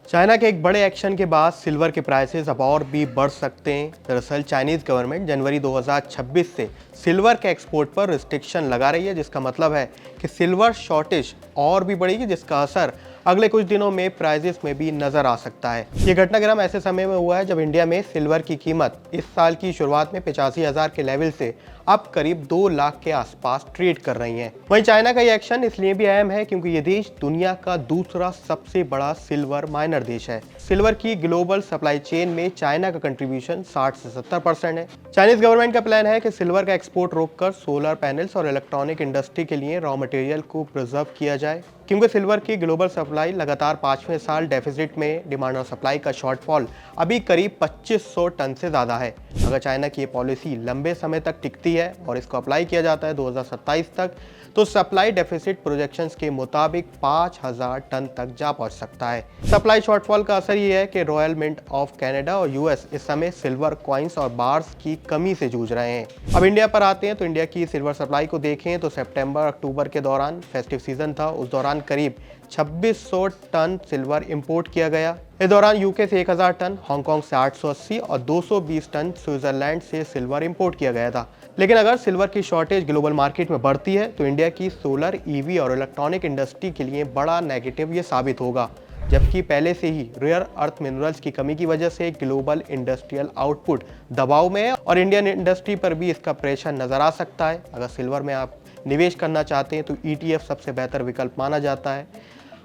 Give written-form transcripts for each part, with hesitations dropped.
China के एक बड़े एक्शन के बाद सिल्वर के प्राइसेस अब और भी बढ़ सकते हैं। दरअसल चाइनीज गवर्नमेंट जनवरी 2026 से सिल्वर के एक्सपोर्ट पर रिस्ट्रिक्शन लगा रही है, जिसका मतलब है कि सिल्वर शॉर्टेज और भी बढ़ेगी, जिसका असर अगले कुछ दिनों में प्राइसेस में भी नजर आ सकता है। ये घटनाक्रम ऐसे समय में हुआ है जब इंडिया में सिल्वर की कीमत इस साल की शुरुआत में 85,000 के लेवल से अब करीब 2 लाख के आसपास ट्रेड कर रही हैं। वहीं चाइना का ये एक्शन इसलिए भी अहम है क्योंकि ये देश दुनिया का दूसरा सबसे बड़ा सिल्वर माइनर देश है। सिल्वर की ग्लोबल सप्लाई चेन में चाइना का कंट्रीब्यूशन 60 से 70% है। चाइनीज गवर्नमेंट का प्लान है कि सिल्वर का एक्सपोर्ट रोककर सोलर पैनल्स और इलेक्ट्रॉनिक इंडस्ट्री के लिए रॉ मटेरियल को प्रिजर्व किया जाए, क्योंकि सिल्वर की ग्लोबल सप्लाई लगातार 5वें साल डेफिसिट में। डिमांड और सप्लाई का शॉर्टफॉल अभी करीब 2500 टन से ज़्यादा है। अगर चाइना की ये पॉलिसी लंबे समय तक टिकती है और इसको अप्लाई किया जाता है 2027 तक, तो सप्लाई डेफिसिट प्रोजेक्शंस के मुताबिक 5000 टन तक जा पहुंच सकता है। सप्लाई शॉर्टफॉल का असर ये है कि रॉयल मिंट ऑफ कनाडा और यूएस इस समय सिल्वर कॉइन्स और बार्स की कमी से जूझ रहे हैं। अब इंडिया पर आते हैं तो इंडिया की सिल्वर सप्लाई को देखें तो सितंबर अक्टूबर के दौरान फेस्टिव सीजन था, उस दौरान करीब 2600 टन सिल्वर इंपोर्ट किया गया। इस दौरान यूके से 1000 टन, हांगकांग से 880 और 220 टन स्विट्जरलैंड से सिल्वर इंपोर्ट किया गया था। लेकिन अगर सिल्वर की शॉर्टेज ग्लोबल मार्केट में बढ़ती है तो इंडिया की सोलर, ईवी और इलेक्ट्रॉनिक इंडस्ट्री के लिए बड़ा नेगेटिव ये साबित होगा, जबकि पहले से ही रेयर अर्थ मिनरल्स की कमी की वजह से ग्लोबल इंडस्ट्रियल आउटपुट दबाव में है और इंडियन इंडस्ट्री पर भी इसका प्रेशर नजर आ सकता है। अगर सिल्वर में आप निवेश करना चाहते हैं तो ETF सबसे बेहतर विकल्प माना जाता है।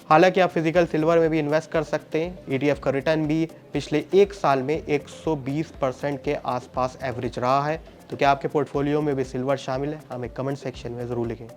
हालांकि आप फिजिकल सिल्वर में भी इन्वेस्ट कर सकते हैं। ETF का रिटर्न भी पिछले एक साल में 120% के आसपास एवरेज रहा है। तो क्या आपके पोर्टफोलियो में भी सिल्वर शामिल है? हमें कमेंट सेक्शन में ज़रूर लिखें।